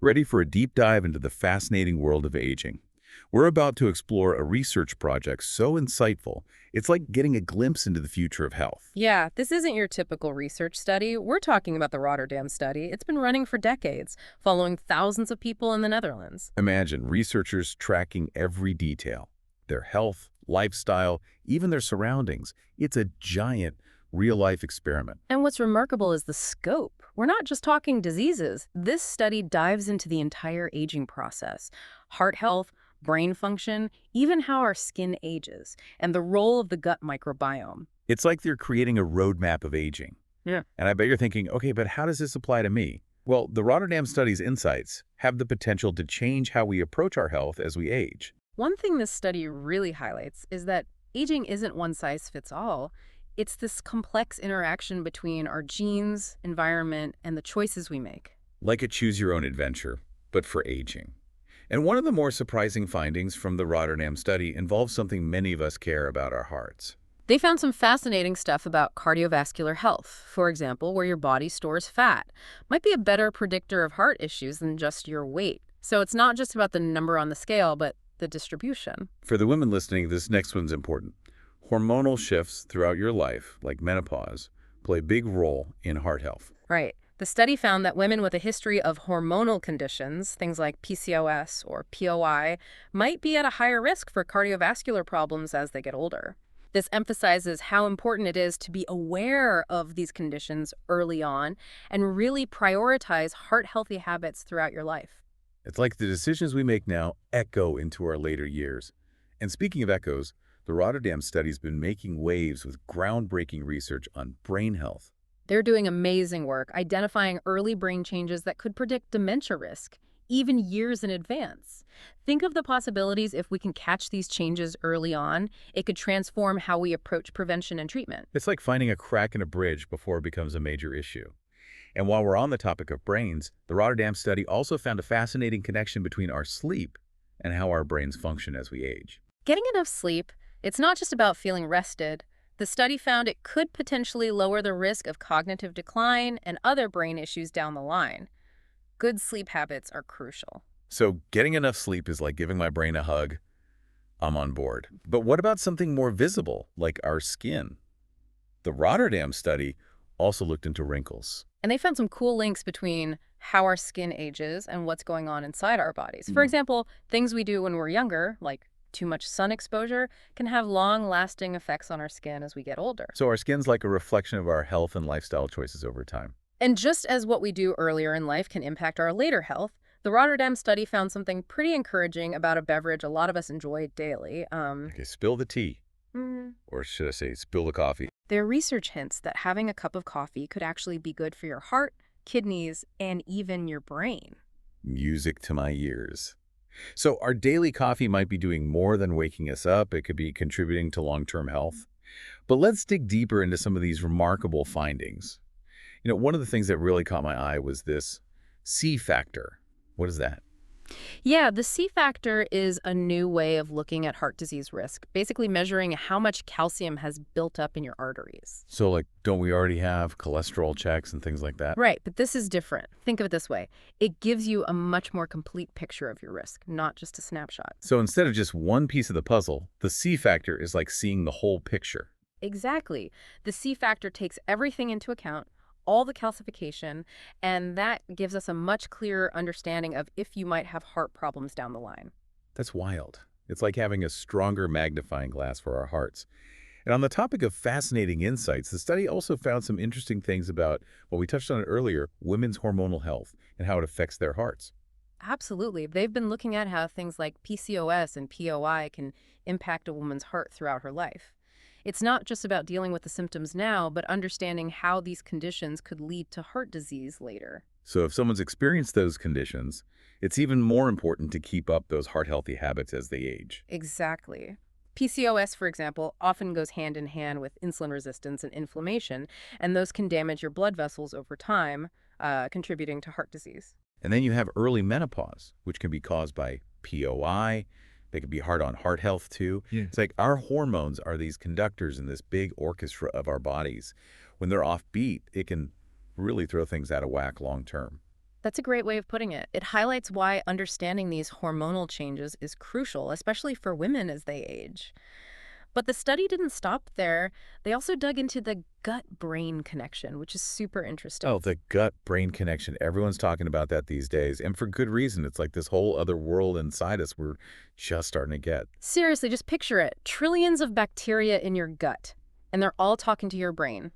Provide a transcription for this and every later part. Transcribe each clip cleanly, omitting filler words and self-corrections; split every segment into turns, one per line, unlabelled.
Ready for a deep dive into the fascinating world of aging? We're about to explore a research project so insightful, it's like getting a glimpse into the future of health.
Yeah, this isn't your typical research study. We're talking about the Rotterdam Study. It's been running for decades, following thousands of people in the Netherlands.
Imagine researchers tracking every detail, their health, lifestyle, even their surroundings. It's a giant, real-life experiment.
And what's remarkable is the scope. We're not just talking diseases. This study dives into the entire aging process: heart health, brain function, even how our skin ages, and the role of the gut microbiome.
It's like they're creating a roadmap of aging.
Yeah.
And I bet you're thinking, okay, but how does this apply to me? Well, the Rotterdam Study's insights have the potential to change how we approach our health as we age.
One thing this study really highlights is that aging isn't one size fits all. It's this complex interaction between our genes, environment, and the choices we make.
Like a choose-your-own-adventure, but for aging. And one of the more surprising findings from the Rotterdam Study involves something many of us care about: our hearts.
They found some fascinating stuff about cardiovascular health. For example, where your body stores fat might be a better predictor of heart issues than just your weight. So it's not just about the number on the scale, but the distribution.
For the women listening, this next one's important. Hormonal shifts throughout your life, like menopause, play a big role in heart health.
Right. The study found that women with a history of hormonal conditions, things like PCOS or POI, might be at a higher risk for cardiovascular problems as they get older. This emphasizes how important it is to be aware of these conditions early on and really prioritize heart-healthy habits throughout your life.
It's like the decisions we make now echo into our later years. And speaking of echoes, the Rotterdam Study's been making waves with groundbreaking research on brain health.
They're doing amazing work identifying early brain changes that could predict dementia risk, even years in advance. Think of the possibilities if we can catch these changes early on. It could transform how we approach prevention and treatment.
It's like finding a crack in a bridge before it becomes a major issue. And while we're on the topic of brains, the Rotterdam Study also found a fascinating connection between our sleep and how our brains function as we age.
Getting enough sleep, it's not just about feeling rested. The study found it could potentially lower the risk of cognitive decline and other brain issues down the line. Good sleep habits are crucial.
So getting enough sleep is like giving my brain a hug. I'm on board. But what about something more visible, like our skin? The Rotterdam Study also looked into wrinkles.
And they found some cool links between how our skin ages and what's going on inside our bodies. For example, things we do when we're younger, like too much sun exposure, can have long-lasting effects on our skin as we get older.
So our skin's like a reflection of our health and lifestyle choices over time.
And just as what we do earlier in life can impact our later health, the Rotterdam Study found something pretty encouraging about a beverage a lot of us enjoy daily.
Okay, spill the tea. Or should I say, spill the coffee.
Their research hints that having a cup of coffee could actually be good for your heart, kidneys, and even your brain.
Music to my ears. So our daily coffee might be doing more than waking us up. It could be contributing to long-term health. But let's dig deeper into some of these remarkable findings. You know, one of the things that really caught my eye was this C factor. What is that?
Yeah, the C factor is a new way of looking at heart disease risk, basically measuring how much calcium has built up in your arteries.
So, like, don't we already have cholesterol checks and things like that?
Right, but this is different. Think of it this way. It gives you a much more complete picture of your risk, not just a snapshot.
So instead of just one piece of the puzzle, the C factor is like seeing the whole picture.
Exactly. The C factor takes everything into account, all the calcification, and that gives us a much clearer understanding of if you might have heart problems down the line.
That's wild. It's like having a stronger magnifying glass for our hearts. And on the topic of fascinating insights, the study also found some interesting things about, well, we touched on it earlier, women's hormonal health and how it affects their hearts.
Absolutely. They've been looking at how things like PCOS and POI can impact a woman's heart throughout her life. It's not just about dealing with the symptoms now, but understanding how these conditions could lead to heart disease later.
So if someone's experienced those conditions, it's even more important to keep up those heart-healthy habits as they age.
Exactly. PCOS, for example, often goes hand in hand with insulin resistance and inflammation, and those can damage your blood vessels over time, contributing to heart disease.
And then you have early menopause, which can be caused by POI. They can be hard on heart health, too.
Yeah.
It's like our hormones are these conductors in this big orchestra of our bodies. When they're off beat, it can really throw things out of whack long term.
That's a great way of putting it. It highlights why understanding these hormonal changes is crucial, especially for women as they age. But the study didn't stop there. They also dug into the gut-brain connection, which is super interesting.
Oh, the gut-brain connection. Everyone's talking about that these days, and for good reason. It's like this whole other world inside us we're just starting to get.
Seriously, just picture it. Trillions of bacteria in your gut, and they're all talking to your brain,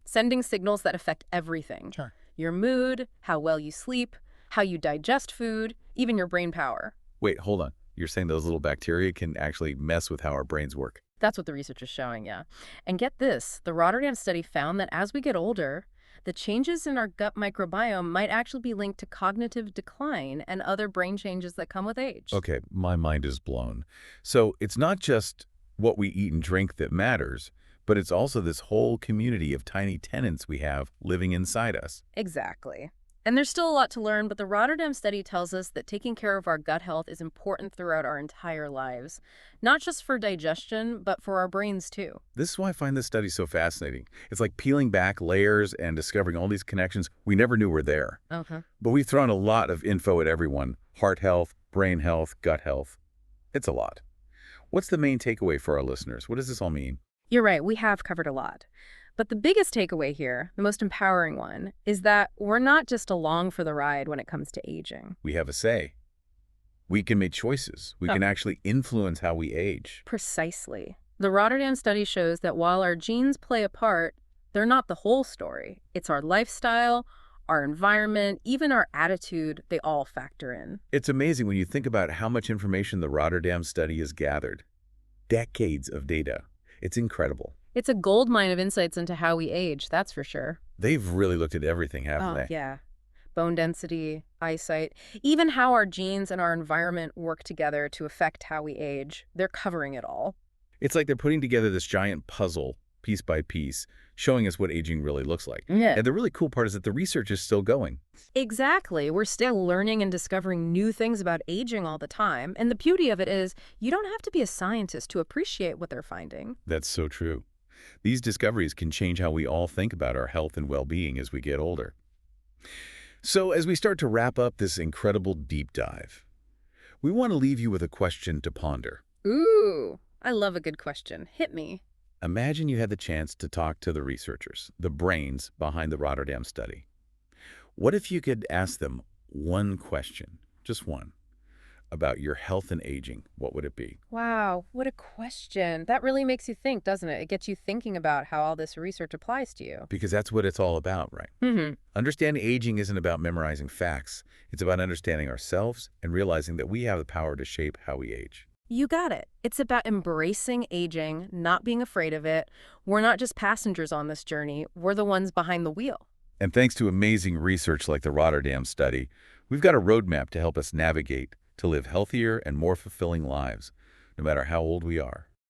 sending signals that affect everything.
Sure.
Your mood, how well you sleep, how you digest food, even your brain power.
Wait, hold on. You're saying those little bacteria can actually mess with how our brains work?
That's what the research is showing, yeah. And get this, the Rotterdam study found that as we get older, the changes in our gut microbiome might actually be linked to cognitive decline and other brain changes that come with age.
Okay, my mind is blown. So it's not just what we eat and drink that matters, but it's also this whole community of tiny tenants we have living inside us.
Exactly. And there's still a lot to learn, but the Rotterdam study tells us that taking care of our gut health is important throughout our entire lives, not just for digestion, but for our brains too.
This is why I find this study so fascinating. It's like peeling back layers and discovering all these connections we never knew were there.
Okay.
But we've thrown a lot of info at everyone. Heart health, brain health, gut health. It's a lot. What's the main takeaway for our listeners? What does this all mean?
You're right, we have covered a lot. But the biggest takeaway here, the most empowering one, is that we're not just along for the ride when it comes to aging.
We have a say. We can make choices. We
Oh.
can actually influence how we age.
Precisely. The Rotterdam study shows that while our genes play a part, they're not the whole story. It's our lifestyle, our environment, even our attitude, they all factor in.
It's amazing when you think about how much information the Rotterdam study has gathered. Decades of data. It's incredible.
It's a goldmine of insights into how we age, that's for sure.
They've really looked at everything, haven't they?
Yeah. Bone density, eyesight, even how our genes and our environment work together to affect how we age. They're covering it all.
It's like they're putting together this giant puzzle, piece by piece, showing us what aging really looks like.
Yeah.
And the really cool part is that the research is still going.
Exactly. We're still learning and discovering new things about aging all the time. And the beauty of it is you don't have to be a scientist to appreciate what they're finding.
That's so true. These discoveries can change how we all think about our health and well-being as we get older. So as we start to wrap up this incredible deep dive, we want to leave you with a question to ponder.
Ooh, I love a good question. Hit me.
Imagine you had the chance to talk to the researchers, the brains behind the Rotterdam study. What if you could ask them one question, just one, about your health and aging? What would it be?
Wow, what a question. That really makes you think, doesn't it? It gets you thinking about how all this research applies to you.
Because that's what it's all about, right?
Mm-hmm.
Understanding aging isn't about memorizing facts. It's about understanding ourselves and realizing that we have the power to shape how we age.
You got it. It's about embracing aging, not being afraid of it. We're not just passengers on this journey. We're the ones behind the wheel.
And thanks to amazing research like the Rotterdam study, we've got a roadmap to help us navigate to live healthier and more fulfilling lives, no matter how old we are.